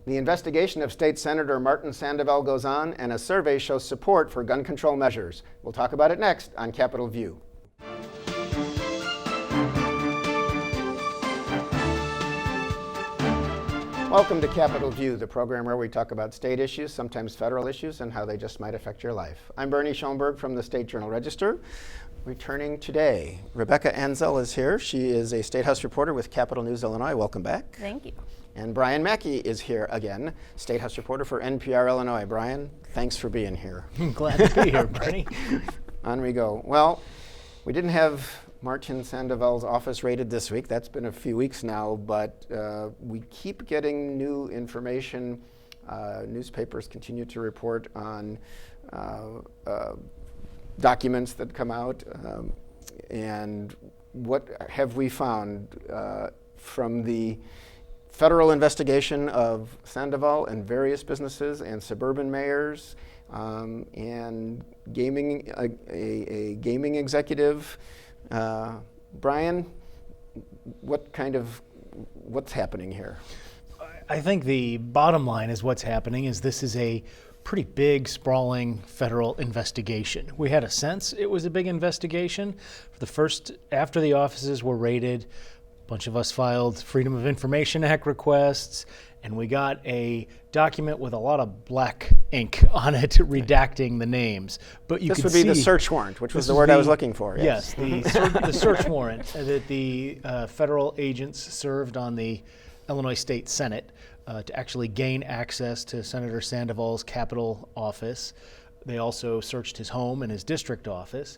The investigation of State Senator Martin Sandoval goes on, and a survey shows support for gun control measures. We'll talk about it next on Capitol View. Welcome to Capitol View, the program where we talk about state issues, sometimes federal issues, and how they just might affect your life. I'm Bernie Schoenburg from the State Journal-Register. Returning today, Rebecca Anzel is here. She is a State House reporter with Capital News Illinois. Welcome back. Thank you. And Brian Mackey is here again, State House reporter for NPR Illinois. Brian, thanks for being here. I'm glad to be here, Bernie. On we go. Well, we didn't have Martin Sandoval's office raided this week. That's been a few weeks now, but we keep getting new information. Newspapers continue to report on documents that come out. And what have we found from the federal investigation of Sandoval and various businesses and suburban mayors and gaming, a gaming executive? Brian, what's happening here? I think the bottom line is what's happening is this is a pretty big, sprawling federal investigation. We had a sense it was a big investigation. After the offices were raided, a bunch of us filed Freedom of Information Act requests, and we got a document with a lot of black ink on it redacting the names. But this would be the search warrant, which was the word I was looking for. Yes, the search warrant that the federal agents served on the Illinois State Senate to actually gain access to Senator Sandoval's Capitol office. They also searched his home and his district office.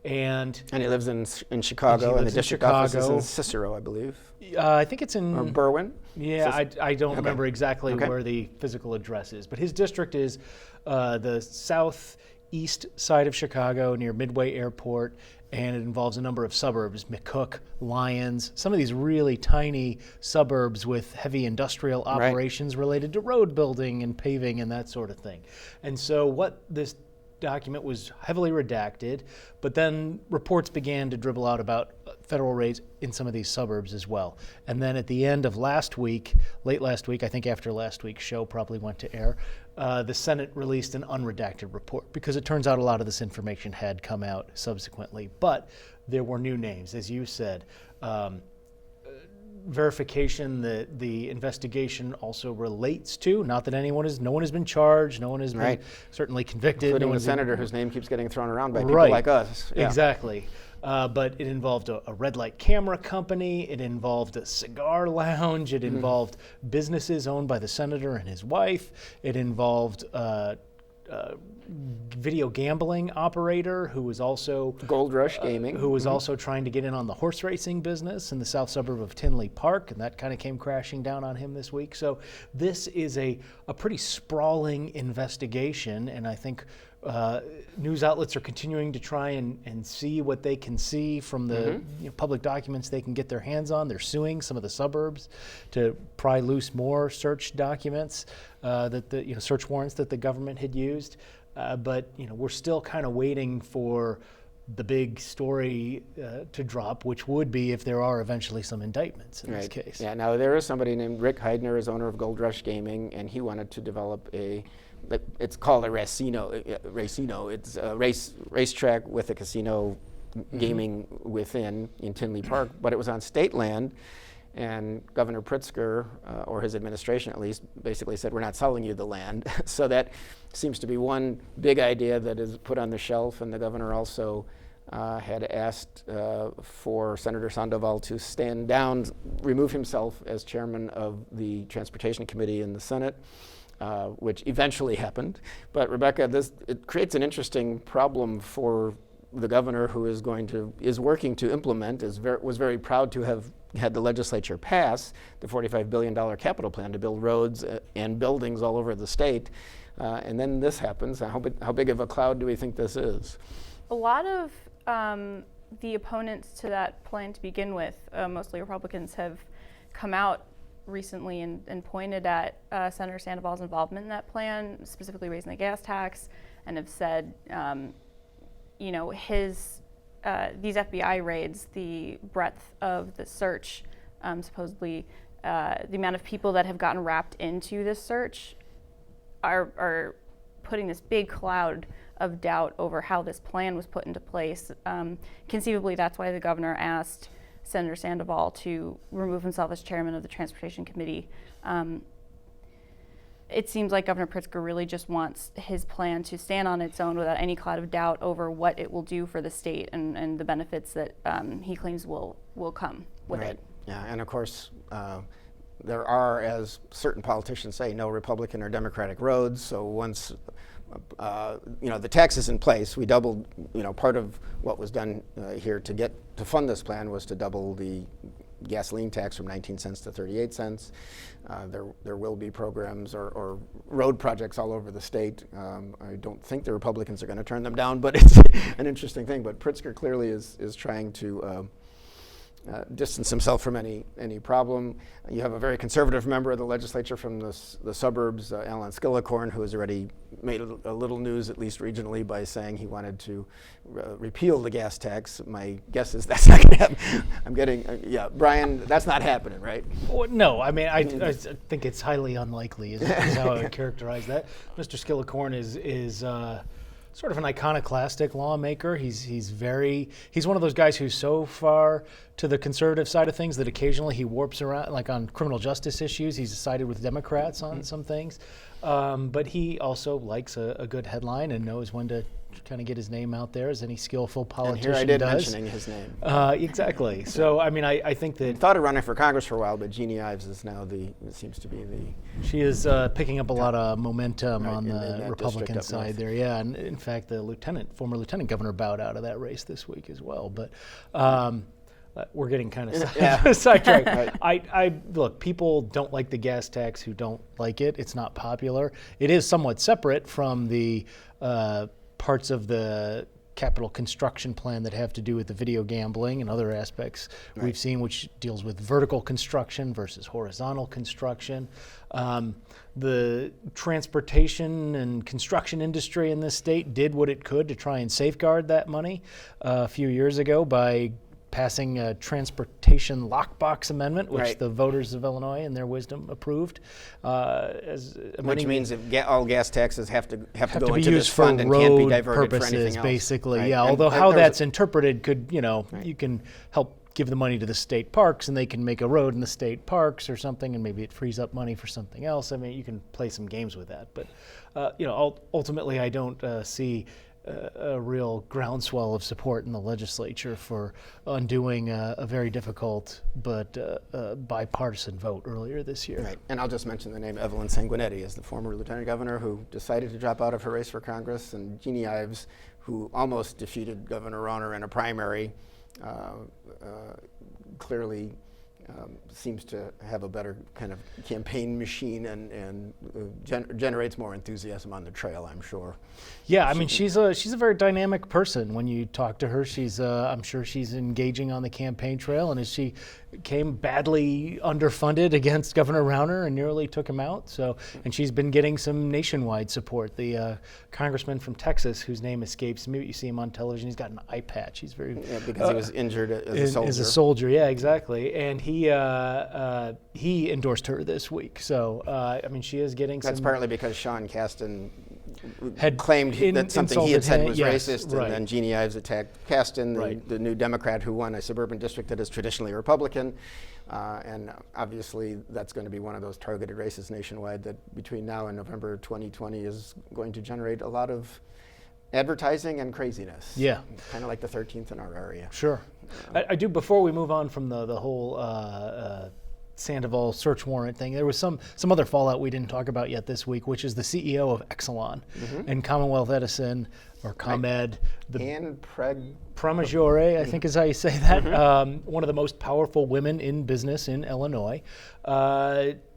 And he lives in Chicago, and the district office is in Cicero, I believe. I think it's in... Or Berwyn? Yeah, I don't remember exactly where the physical address is. But his district is the southeast side of Chicago near Midway Airport, and it involves a number of suburbs, McCook, Lyons, some of these really tiny suburbs with heavy industrial operations related to road building and paving and that sort of thing. And so what this document was heavily redacted, but then reports began to dribble out about federal raids in some of these suburbs as well. And then at the end of late last week, I think after last week's show probably went to air, the Senate released an unredacted report because it turns out a lot of this information had come out subsequently, but there were new names, as you said. Verification that the investigation also relates to, not that no one has been charged, no one has been certainly convicted. Including the senator whose name keeps getting thrown around by people like us. Yeah. Exactly. But it involved a red light camera company, it involved a cigar lounge, it involved businesses owned by the senator and his wife, it involved video gambling operator who was also Gold Rush Gaming, who was also trying to get in on the horse racing business in the south suburb of Tinley Park, and that kind of came crashing down on him this week. So this is a pretty sprawling investigation, and I think news outlets are continuing to try and see what they can see from the public documents they can get their hands on. They're suing some of the suburbs to pry loose more search documents, search warrants that the government had used. But we're still kind of waiting for the big story to drop, which would be if there are eventually some indictments in this case. Yeah. Now there is somebody named Rick Heidner, is owner of Gold Rush Gaming, and he wanted to develop it's called a racino. It's a racetrack with a casino gaming within in Tinley Park, but it was on state land. And Governor Pritzker, or his administration at least, basically said, we're not selling you the land. So that seems to be one big idea that is put on the shelf. And the governor also had asked for Senator Sandoval to stand down, remove himself as chairman of the Transportation Committee in the Senate, which eventually happened. But Rebecca, it creates an interesting problem for the governor, who is working to implement, was very proud to have had the legislature pass the $45 billion capital plan to build roads and buildings all over the state. And then this happens. How big of a cloud do we think this is? A lot of the opponents to that plan to begin with, mostly Republicans, have come out recently and pointed at Senator Sandoval's involvement in that plan, specifically raising the gas tax, and have said, these FBI raids, the breadth of the search, supposedly the amount of people that have gotten wrapped into this search are putting this big cloud of doubt over how this plan was put into place. Conceivably, that's why the governor asked Senator Sandoval to remove himself as chairman of the Transportation Committee. It seems like Governor Pritzker really just wants his plan to stand on its own without any cloud of doubt over what it will do for the state and the benefits that he claims will come with it. Yeah, and of course, there are, as certain politicians say, no Republican or Democratic roads. So once the tax is in place, we doubled. Part of what was done here to fund this plan was to double the gasoline tax from 19 cents to 38 cents. There will be programs or road projects all over the state. I don't think the Republicans are going to turn them down, but it's an interesting thing. But Pritzker clearly is trying to distance himself from any problem. You have a very conservative member of the legislature from the suburbs, Alan Skillicorn, who has already made a little news, at least regionally, by saying he wanted to repeal the gas tax. My guess is that's not going to happen. I'm getting, Brian, that's not happening, right? Well, no, I mean, I think it's highly unlikely is how I would characterize that. Mr. Skillicorn is sort of an iconoclastic lawmaker. He's one of those guys who's so far to the conservative side of things that occasionally he warps around, like on criminal justice issues. He's sided with Democrats on some things, but he also likes a good headline and knows when to kind of get his name out there, as any skillful politician does. And here I did mentioning his name. Exactly. So I mean, I think that I thought of running for Congress for a while, but Jeannie Ives is now seems to be the. She is picking up a lot of momentum on in the that Republican district up side north. there. Yeah, and in fact, the former lieutenant governor bowed out of that race this week as well. But we're getting kind of sidetracked. I look, people don't like the gas tax who don't like it. It's not popular. It is somewhat separate from the parts of the capital construction plan that have to do with the video gambling and other aspects we've seen, which deals with vertical construction versus horizontal construction. The transportation and construction industry in this state did what it could to try and safeguard that money a few years ago by passing a transportation lockbox amendment, which the voters of Illinois, in their wisdom, approved. Which means that all gas taxes have to go be into used this fund for and can't be road diverted purposes, for anything else. Basically. Right. Yeah. And Although how there's that's interpreted could, you can help give the money to the state parks, and they can make a road in the state parks or something, and maybe it frees up money for something else. I mean, you can play some games with that, but ultimately, I don't see a real groundswell of support in the legislature for undoing a very difficult but bipartisan vote earlier this year. Right, and I'll just mention the name Evelyn Sanguinetti as the former lieutenant governor who decided to drop out of her race for Congress, and Jeannie Ives, who almost defeated Governor Rauner in a primary, clearly seems to have a better kind of campaign machine and generates more enthusiasm on the trail, I'm sure. Yeah, I mean, she's a very dynamic person. When you talk to her, I'm sure she's engaging on the campaign trail, and as she came badly underfunded against Governor Rauner and nearly took him out. So, and she's been getting some nationwide support. The congressman from Texas, whose name escapes me, you see him on television. He's got an eye patch. He's very because he was injured as a soldier. As a soldier, yeah, exactly. And he endorsed her this week. So, I mean, she is getting That's some. partly because Sean Casten had claimed that something he had said was yes, racist, right. and then Jeannie Ives attacked Casten, Right. the new Democrat who won a suburban district that is traditionally Republican, and obviously that's going to be one of those targeted races nationwide that between now and November 2020 is going to generate a lot of advertising and craziness. Yeah. Kind of like the 13th in our area. Sure. I do, before we move on from the whole Sandoval search warrant thing, there was some other fallout we didn't talk about yet this week, which is the CEO of Exelon and Commonwealth Edison, or ComEd. Anne Pramaggiore, I think is how you say that. One of the most powerful women in business in Illinois,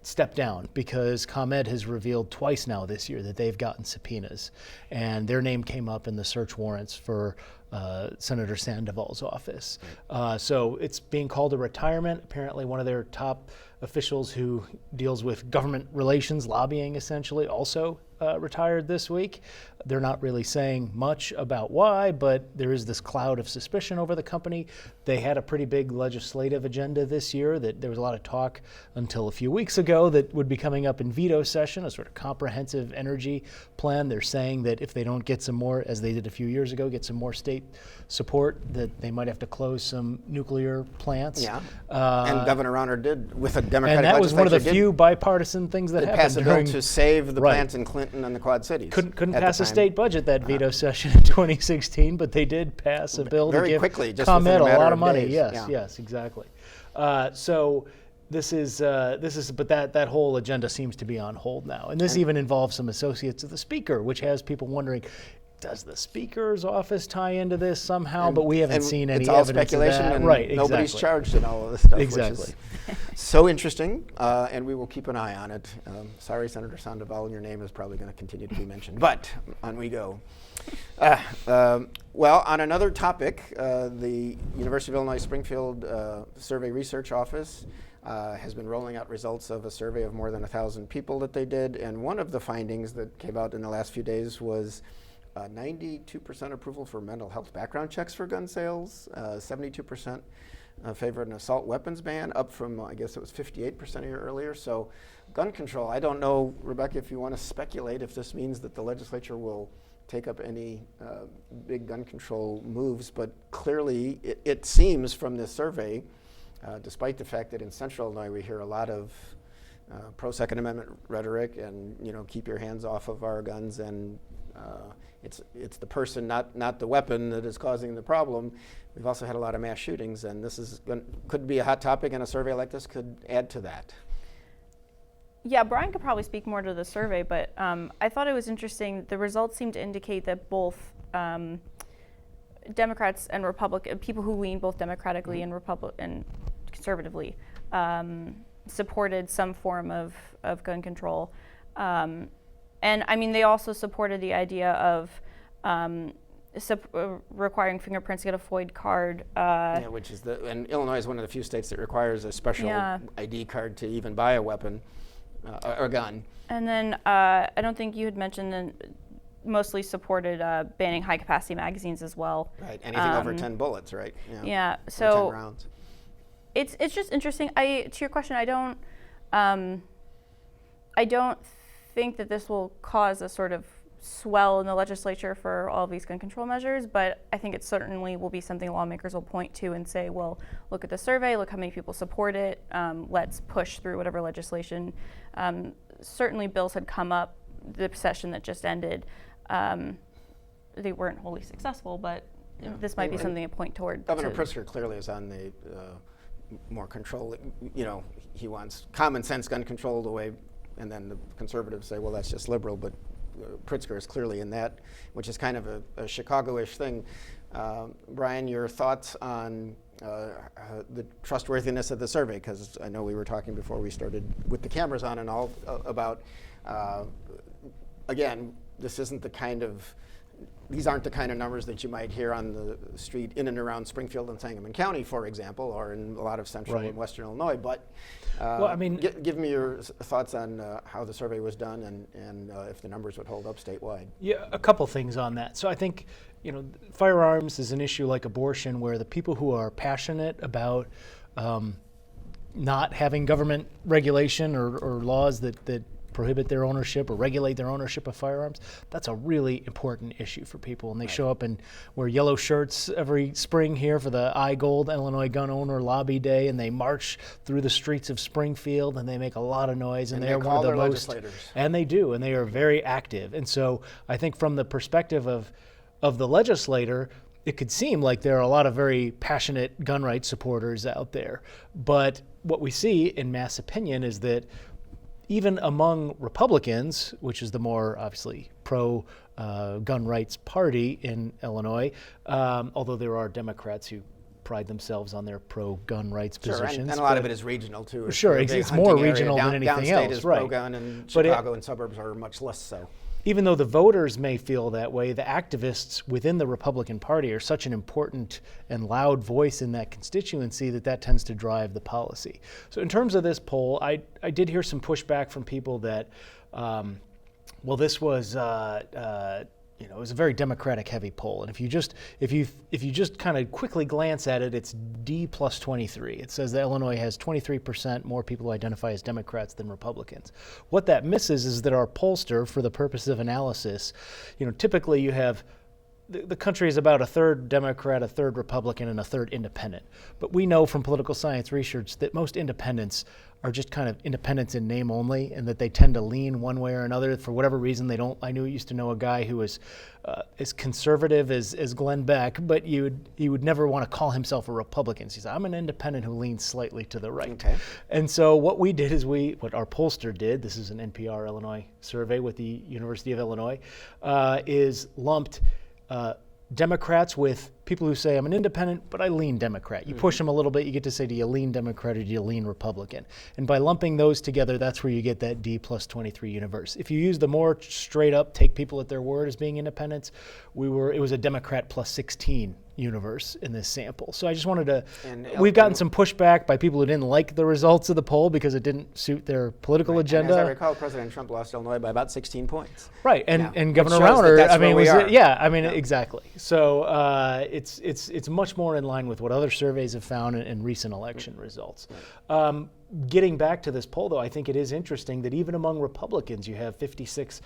stepped down because ComEd has revealed twice now this year that they've gotten subpoenas, and their name came up in the search warrants for Senator Sandoval's office. So it's being called a retirement. Apparently one of their top officials who deals with government relations, lobbying essentially, also retired this week. They're not really saying much about why, but there is this cloud of suspicion over the company. They had a pretty big legislative agenda this year that there was a lot of talk until a few weeks ago that would be coming up in veto session, a sort of comprehensive energy plan. They're saying that if they don't get some more, as they did a few years ago, get some more state support, that they might have to close some nuclear plants. Yeah, and Governor Rauner did with a Democratic and that was one of the legislature, few bipartisan things that happened pass a bill to save the Right. plants in Clinton and the Quad Cities. Couldn't at pass the a time. state budget that veto session in 2016, but they did pass a bill Very to give quickly, just ComEd within a a lot matter of of money. days. Yes, Yeah. yes, exactly. So this is, but that whole agenda seems to be on hold now, and this even involves some associates of the Speaker, which has people wondering, does the Speaker's office tie into this somehow? But we haven't seen any it's all evidence speculation of that. and Right, nobody's exactly. charged in all of this stuff, Exactly. which is so interesting, and we will keep an eye on it. Sorry, Senator Sandoval, your name is probably going to continue to be mentioned, but on we go. Well, on another topic, the University of Illinois Springfield Survey Research Office has been rolling out results of a survey of more than 1,000 people that they did, and one of the findings that came out in the last few days was 92% approval for mental health background checks for gun sales, 72% favored an assault weapons ban, up from, I guess it was 58% a year earlier. So gun control, I don't know, Rebecca, if you want to speculate if this means that the legislature will take up any big gun control moves, but clearly it seems from this survey, despite the fact that in Central Illinois we hear a lot of pro-Second Amendment rhetoric and, keep your hands off of our guns, and it's the person, not the weapon, that is causing the problem. We've also had a lot of mass shootings, and this could be a hot topic, and a survey like this could add to that. Yeah, Brian could probably speak more to the survey, but I thought it was interesting. The results seem to indicate that both Democrats and Republican people who lean both democratically and conservatively supported some form of gun control. And I mean, they also supported the idea of requiring fingerprints to get a FOID card. Which is and Illinois is one of the few states that requires a special ID card to even buy a weapon or a gun. And then I don't think you had mentioned that mostly supported banning high capacity magazines as well. Right, anything over 10 bullets, right? Yeah, or so 10 rounds. It's just interesting. To your question, I don't think that this will cause a sort of swell in the legislature for all of these gun control measures, but I think it certainly will be something lawmakers will point to and say, well, look at the survey, look how many people support it, let's push through whatever legislation. Certainly bills had come up the session that just ended. They weren't wholly successful, but this might be something to point toward. Governor Pritzker clearly is on the more control, he wants common sense gun control the way, and then the conservatives say, well, that's just liberal, but Pritzker is clearly in that, which is kind of a Chicago-ish thing. Brian, your thoughts on the trustworthiness of the survey, because I know we were talking before we started with the cameras on and all about, again, these aren't the kind of numbers that you might hear on the street in and around Springfield and Sangamon County, for example, or in a lot of central and western Illinois. But give me your thoughts on how the survey was done and if the numbers would hold up statewide. Yeah, a couple things on that. So I think, firearms is an issue like abortion, where the people who are passionate about not having government regulation or laws that prohibit their ownership or regulate their ownership of firearms, that's a really important issue for people. And they show up and wear yellow shirts every spring here for the iGold Illinois Gun Owner Lobby Day, and they march through the streets of Springfield, and they make a lot of noise, and they're one of the most, and they do, and they are very active. And so I think from the perspective of the legislator, it could seem like there are a lot of very passionate gun rights supporters out there. But what we see in mass opinion is that even among Republicans, which is the more obviously pro-gun rights party in Illinois, although there are Democrats who pride themselves on their pro-gun rights positions. And a lot of it is regional, too. Sure, it's more regional than anything else. Downstate is pro-gun, and Chicago and suburbs are much less so. Even though the voters may feel that way, the activists within the Republican Party are such an important and loud voice in that constituency that tends to drive the policy. So in terms of this poll, I did hear some pushback from people that, this was it was a very Democratic heavy poll. And if you just kind of quickly glance at it, it's D plus 23. It says that Illinois has 23% more people who identify as Democrats than Republicans. What that misses is that our pollster, for the purpose of analysis, typically you have the country is about a third Democrat, a third Republican, and a third independent. But we know from political science research that most independents are just kind of independents in name only, and that they tend to lean one way or another. For whatever reason, they don't. I used to know a guy who was as conservative as Glenn Beck, but he would never want to call himself a Republican. So he said, I'm an independent who leans slightly to the right. Okay. And so what we did is what our pollster did, this is an NPR Illinois survey with the University of Illinois, is lumped Democrats with people who say, I'm an independent, but I lean Democrat. You push them a little bit, you get to say, do you lean Democrat or do you lean Republican? And by lumping those together, that's where you get that D plus 23 universe. If you use the more straight up, take people at their word as being independents, it was a Democrat plus 16 universe in this sample. So I just wanted to, we've gotten some pushback by people who didn't like the results of the poll because it didn't suit their political agenda. And as I recall, President Trump lost Illinois by about 16 points. Right, and Governor Rauner, Exactly. Exactly. So it's much more in line with what other surveys have found in recent election results. Getting back to this poll, though, I think it is interesting that even among Republicans, you have 56%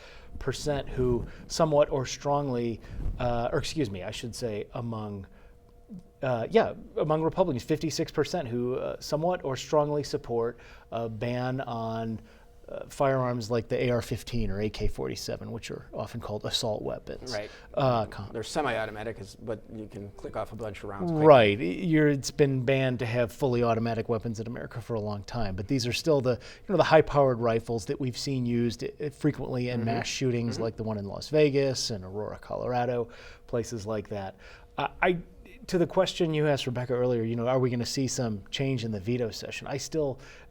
who somewhat or strongly, among Republicans, 56% who somewhat or strongly support a ban on firearms like the AR-15 or AK-47, which are often called assault weapons. Right. They're semi-automatic, but you can click off a bunch of rounds quickly. Right. It's been banned to have fully automatic weapons in America for a long time, but these are still the high-powered rifles that we've seen used frequently in mass shootings like the one in Las Vegas and Aurora, Colorado, places like that. To the question you asked Rebecca earlier, are we going to see some change in the veto session?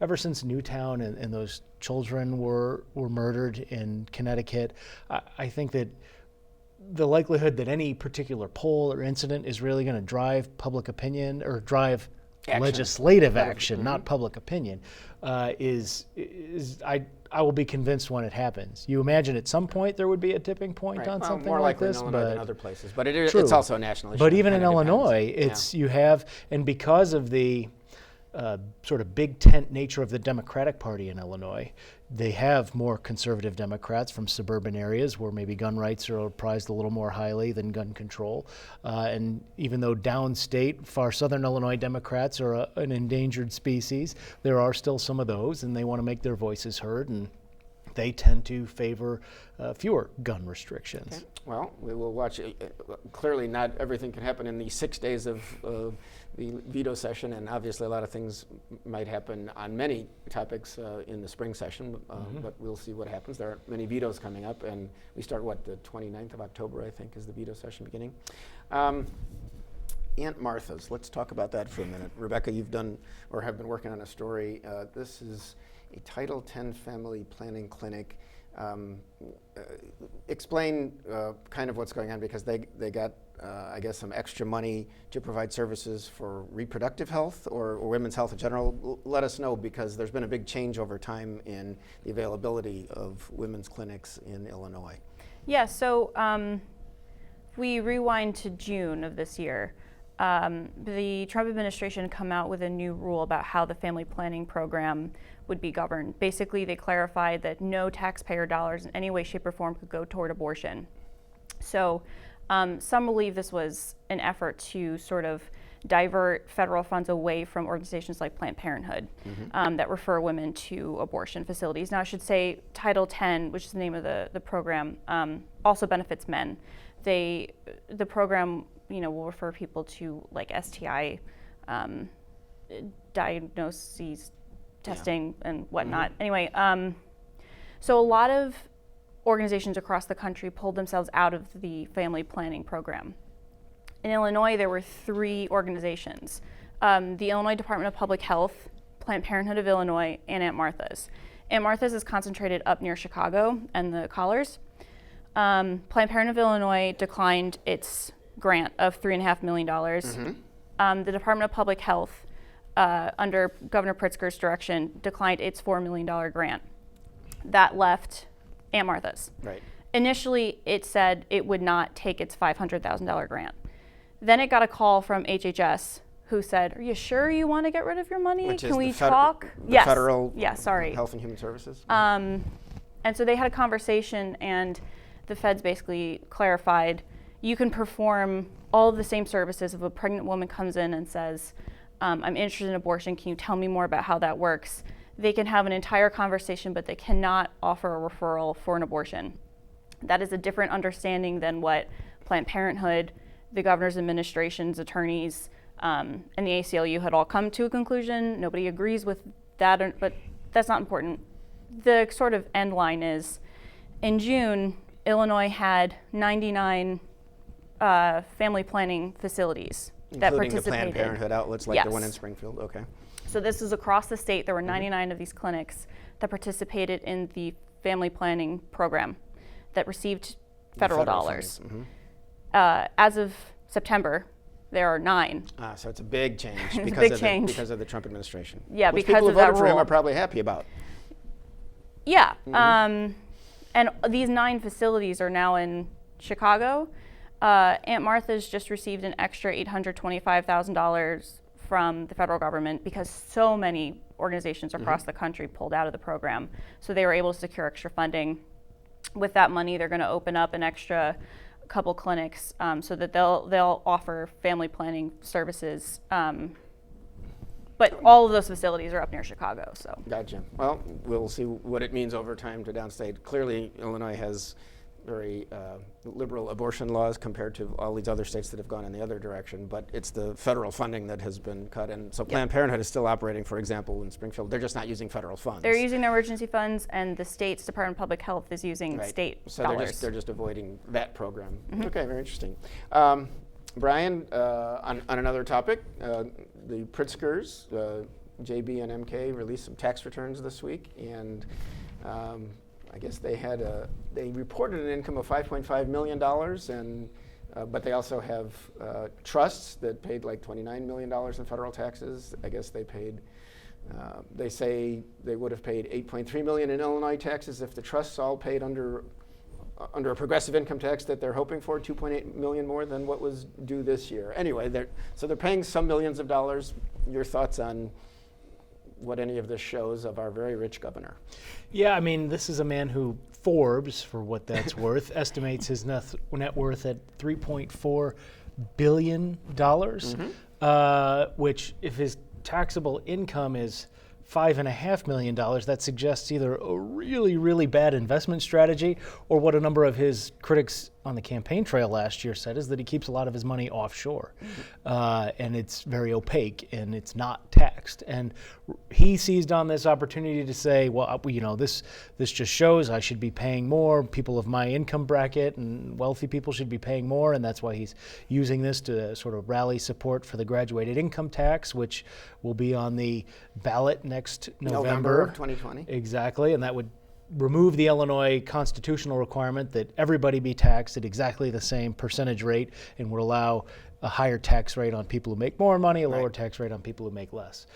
Ever since Newtown and those children were murdered in Connecticut, I think that the likelihood that any particular poll or incident is really going to drive public opinion or drive legislative action, not public opinion, I will be convinced when it happens. You imagine at some point there would be a tipping point on something more like likely this, in Illinois than other places, but it's also a national issue. But even in Illinois, you have, and because of the sort of big tent nature of the Democratic Party in Illinois, they have more conservative Democrats from suburban areas where maybe gun rights are prized a little more highly than gun control. And even though downstate, far southern Illinois Democrats are an endangered species, there are still some of those, and they want to make their voices heard, and they tend to favor fewer gun restrictions. Okay. Well, we will watch. Clearly, not everything can happen in the 6 days of the veto session, and obviously a lot of things might happen on many topics in the spring session, but we'll see what happens. There are many vetoes coming up, and we start, the 29th of October, I think, is the veto session beginning. Aunt Martha's, let's talk about that for a minute. Rebecca, you've done or have been working on a story. This is a Title X family planning clinic. Explain kind of what's going on, because they got, I guess, some extra money to provide services for reproductive health or women's health in general. Let us know, because there's been a big change over time in the availability of women's clinics in Illinois. Yeah, so we rewind to June of this year. The Trump administration come out with a new rule about how the family planning program would be governed. Basically, they clarified that no taxpayer dollars in any way, shape, or form could go toward abortion. So some believe this was an effort to sort of divert federal funds away from organizations like Planned Parenthood that refer women to abortion facilities. Now, I should say Title X, which is the name of the program, also benefits men. The program will refer people to like STI diagnoses, testing, and whatnot. Anyway, so a lot of organizations across the country pulled themselves out of the family planning program. In Illinois, there were 3 organizations: the Illinois Department of Public Health, Planned Parenthood of Illinois, and Aunt Martha's. Aunt Martha's is concentrated up near Chicago and the Collars. Planned Parenthood of Illinois declined its grant of $3.5 million. The Department of Public Health, under Governor Pritzker's direction, declined its $4 million grant. That left Aunt Martha's. Right. initially it said it would not take its $500,000 grant. Then it got a call from HHS who said, "Are you sure you want to get rid of your money? Which Can is we the talk?" The federal sorry. Health and Human Services. And so they had a conversation, and the feds basically clarified, you can perform all of the same services if a pregnant woman comes in and says, I'm interested in abortion, can you tell me more about how that works? They can have an entire conversation, but they cannot offer a referral for an abortion. That is a different understanding than what Planned Parenthood, the governor's administration's attorneys, and the ACLU had all come to a conclusion. Nobody agrees with that, but that's not important. The sort of end line is, in June, Illinois had 99 family planning facilities that participated. Including the Planned Parenthood outlets like the one in Springfield, okay. So this is across the state. There were 99 of these clinics that participated in the family planning program that received federal dollars. As of September, there are 9. So it's a big change, because of the Trump administration. Yeah, which because people of who that voted for rule. him are probably happy about. Yeah, and these 9 facilities are now in Chicago. Aunt Martha's just received an extra $825,000 from the federal government because so many organizations across the country pulled out of the program. So they were able to secure extra funding. With that money, they're going to open up an extra couple clinics so that they'll offer family planning services. But all of those facilities are up near Chicago. So. Gotcha. Well, we'll see what it means over time to downstate. Clearly, Illinois has very liberal abortion laws compared to all these other states that have gone in the other direction, but it's the federal funding that has been cut. And so Planned Parenthood is still operating, for example, in Springfield. They're just not using federal funds. They're using their emergency funds, and the state's Department of Public Health is using state dollars. So they're just avoiding that program. Okay, very interesting. Brian, on another topic, the Pritzkers, JB and MK, released some tax returns this week, and I guess they reported an income of $5.5 million, and but they also have trusts that paid like $29 million in federal taxes. I guess they paid. They say they would have paid $8.3 million in Illinois taxes if the trusts all paid under a progressive income tax that they're hoping for, $2.8 million more than what was due this year. Anyway, they're paying some millions of dollars. Your thoughts on what any of this shows of our very rich governor? Yeah, I mean, this is a man who Forbes, for what that's worth, estimates his net worth at $3.4 billion, which, if his taxable income is $5.5 million, that suggests either a really, really bad investment strategy, or what a number of his critics on the campaign trail last year said is that he keeps a lot of his money offshore, and it's very opaque and it's not taxed. And he seized on this opportunity to say, well, this just shows I should be paying more. People of my income bracket and wealthy people should be paying more, and that's why he's using this to sort of rally support for the graduated income tax, which will be on the ballot next November of 2020. Exactly, and that would remove the Illinois constitutional requirement that everybody be taxed at exactly the same percentage rate, and would allow a higher tax rate on people who make more money, a lower tax rate on people who make less.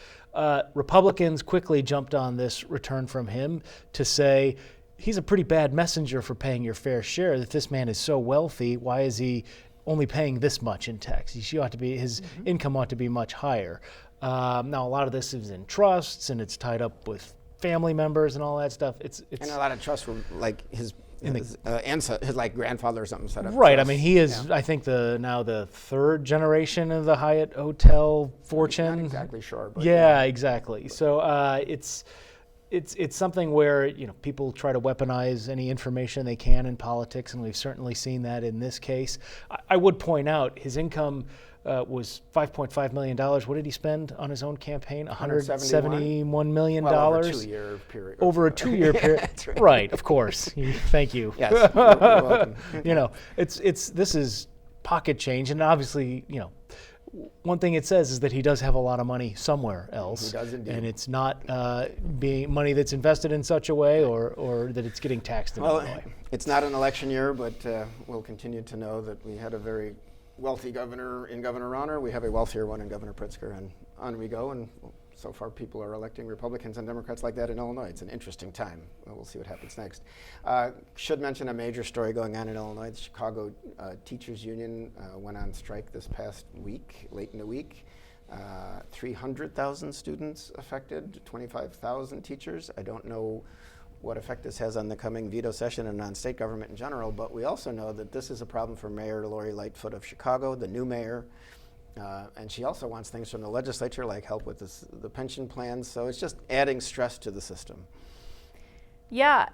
Republicans quickly jumped on this return from him to say he's a pretty bad messenger for paying your fair share. That this man is so wealthy, why is he only paying this much in tax? His income ought to be much higher. Now, a lot of this is in trusts, and it's tied up with family members and all that stuff. It's and a lot of trusts were like his like grandfather or something set up. Right. Trusts. I mean, he is. Yeah. I think now the 3rd generation of the Hyatt Hotel fortune. I'm not exactly sure. But yeah, exactly. So it's something where people try to weaponize any information they can in politics, and we've certainly seen that in this case. I would point out his income was $5.5 million. What did he spend on his own campaign? $171 million. Well, over a 2-year period. Over a 2-year period. That's right, of course. Thank you. Yes, you're welcome. This is pocket change, and obviously, one thing it says is that he does have a lot of money somewhere else. He does indeed. And it's not being money that's invested in such a way or that it's getting taxed in Illinois. It's not an election year, but we'll continue to know that we had a very wealthy governor in Governor Rauner. We have a wealthier one in Governor Pritzker, and on we go, and we'll so far people are electing Republicans and Democrats like that in Illinois. It's an interesting time. We'll see what happens next. Should mention a major story going on in Illinois. The Chicago Teachers Union went on strike this past week, late in the week. 300,000 students affected, 25,000 teachers. I don't know what effect this has on the coming veto session and on state government in general, but we also know that this is a problem for Mayor Lori Lightfoot of Chicago, the new mayor, and she also wants things from the legislature like help with the pension plans, so it's just adding stress to the system. Yes.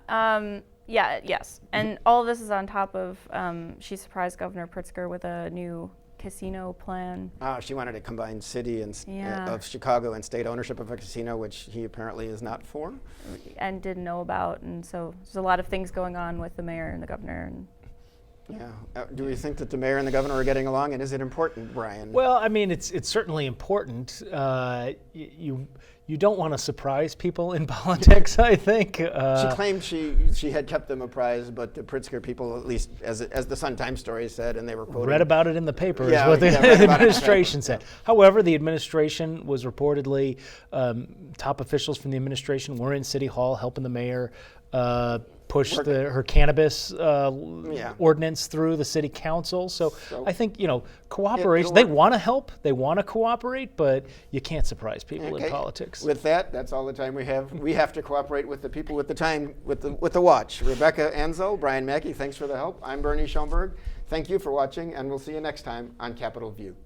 And all of this is on top of, she surprised Governor Pritzker with a new casino plan. She wanted to combine city and of Chicago and state ownership of a casino, which he apparently is not for. And didn't know about, and so there's a lot of things going on with the mayor and the governor. Do we think that the mayor and the governor are getting along, and is it important, Brian? Well, I mean, it's certainly important. You don't want to surprise people in politics, I think. She claimed she had kept them apprised, but the Pritzker people, at least as the Sun-Times story said, and they were quoting. Read about it in the paper, is what the administration said. However, the administration was reportedly, top officials from the administration were in City Hall helping the mayor push her cannabis ordinance through the city council. So I think, cooperation, they want to help, they want to cooperate, but you can't surprise people in politics. With that's all the time we have. We have to cooperate with the people with the time, with the watch. Rebecca Anzel, Brian Mackey, thanks for the help. I'm Bernie Schoenburg. Thank you for watching, and we'll see you next time on Capitol View.